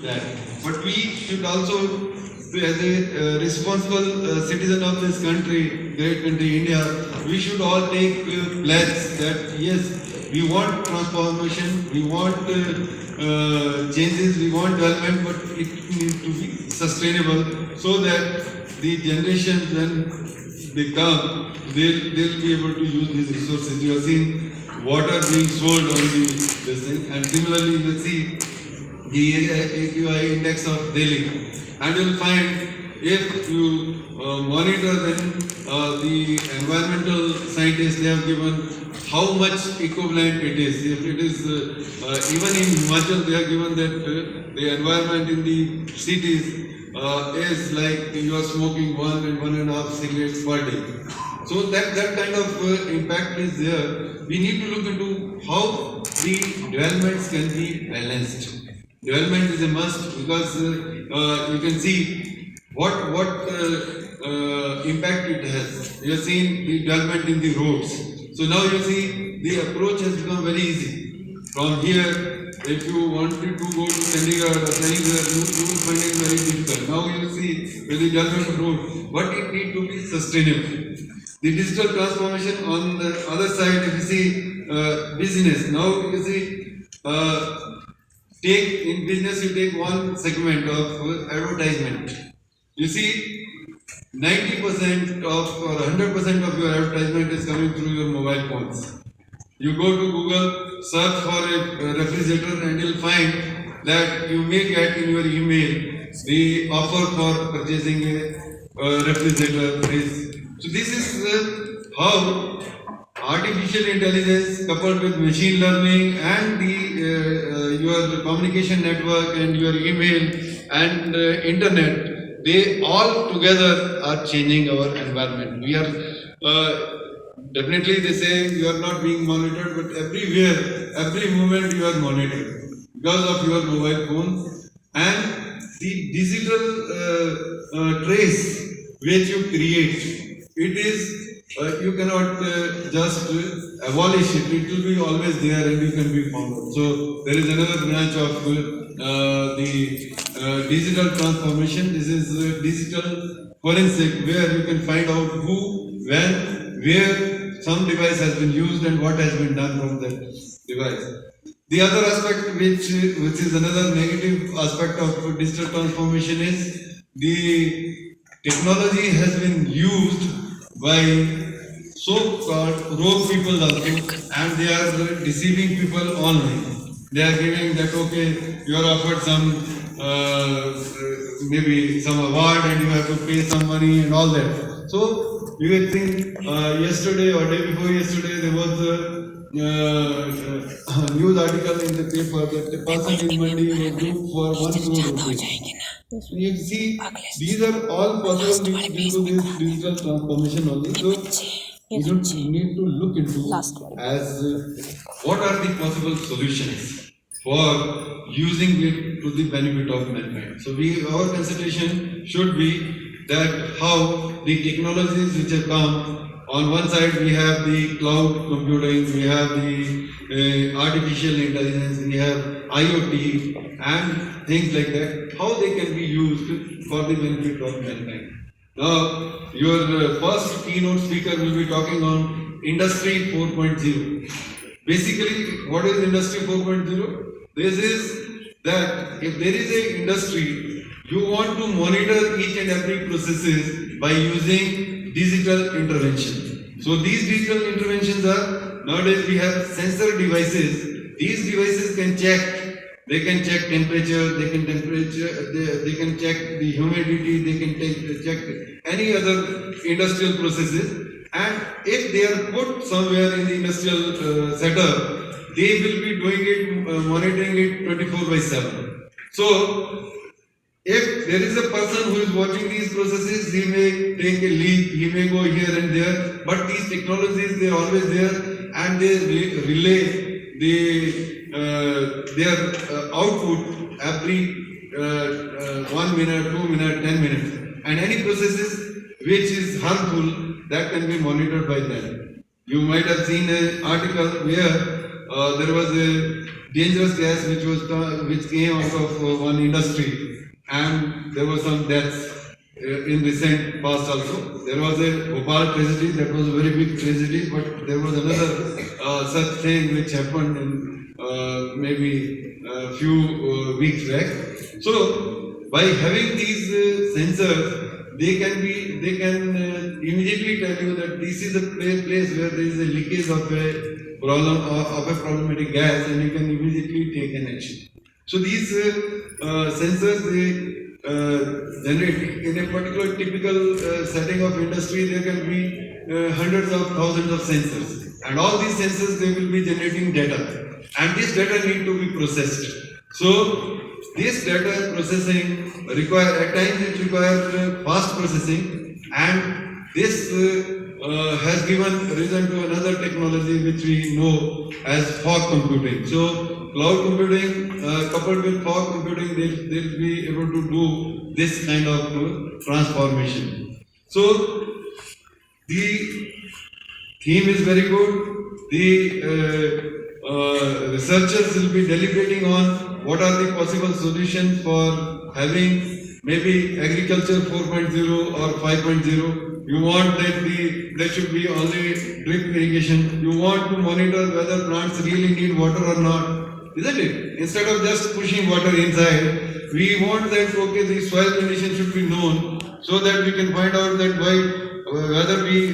that. But we should also, as a responsible citizen of this country, great country, India, we should all take pledge that yes, we want transformation, we want changes, we want development, but it needs to be sustainable so that the generations when they come, they'll be able to use these resources. You have seen water being sold on this thing, and similarly, let's see the AQI index of Delhi, and you'll find if you monitor then the environmental scientists they have given how much equivalent it is. If it is even in Himachal they have given that the environment in the cities is like you are smoking 1 and 1.5 cigarettes per day. So that kind of impact is there. We need to look into how the developments can be balanced. Development is a must because you can see what impact it has. You have seen the development in the roads. So now you see the approach has become very easy. From here, if you wanted to go to Chandigarh or anywhere, you will find it very difficult. Now you see with the development of road, but it needs to be sustainable. The digital transformation on the other side, if you see business, now you see take in business you take one segment of advertisement. You see 90% of or 100% of your advertisement is coming through your mobile phones. You go to Google, search for a refrigerator and you'll find that you may get in your email the offer for purchasing a refrigerator fridge. So this is how artificial intelligence coupled with machine learning and the your communication network and your email and internet, they all together are changing our environment. We are definitely they say you are not being monitored, but everywhere, every moment you are monitored because of your mobile phone and the digital trace which you create. It is you cannot just abolish it. It will be always there and you can be found. So there is another branch of the digital transformation. This is digital forensic where you can find out who, when, where some device has been used and what has been done from that device. The other aspect which is another negative aspect of digital transformation is the technology has been used by so-called rogue people also, and they are deceiving people online. They are giving that okay, you are offered some maybe some award and you have to pay some money and all that. So you can think yesterday or day before yesterday there was a news article in the paper that the person in Mandi was due for 1 crore rupees. So you see, these are all possible due to this digital transformation only. So we don't need to look into as what are the possible solutions for using it to the benefit of mankind. So our consideration should be that how the technologies which have come, on one side we have the cloud computing, we have the artificial intelligence, we have IoT and things like that, how they can be used for the benefit of mankind. Now, your first keynote speaker will be talking on Industry 4.0. Basically, what is Industry 4.0? This is that if there is an industry, you want to monitor each and every processes by using digital intervention. So these digital interventions are, nowadays we have sensor devices. These devices can check. They can check temperature, they can check the humidity, they can check any other industrial processes, and if they are put somewhere in the industrial setup, they will be doing it, monitoring it 24/7. So if there is a person who is watching these processes, he may take a leap, he may go here and there, but these technologies they are always there and they relay their output every 1 minute, 2 minutes, 10 minutes, and any processes which is harmful that can be monitored by them. You might have seen an article where there was a dangerous gas which came out of one industry, and there were some deaths in recent past also. There was a Bhopal tragedy, that was a very big tragedy, but there was another such thing which happened in maybe a few weeks back. So by having these sensors, they can immediately tell you that this is a place where there is a leakage of a problematic gas, and you can immediately take an action. So these sensors, they generate in a particular typical setting of industry. There can be hundreds of thousands of sensors, and all these sensors, they will be generating data, and this data need to be processed. So this data processing at times it requires fast processing, and this has given reason to another technology which we know as fog computing. So cloud computing coupled with fog computing, they'll be able to do this kind of transformation. So the theme is very good. The researchers will be deliberating on what are the possible solutions for having maybe agriculture 4.0 or 5.0. You want that there should be only drip irrigation. You want to monitor whether plants really need water or not, isn't it? Instead of just pushing water inside, we want that the soil condition should be known, so that we can find out that whether we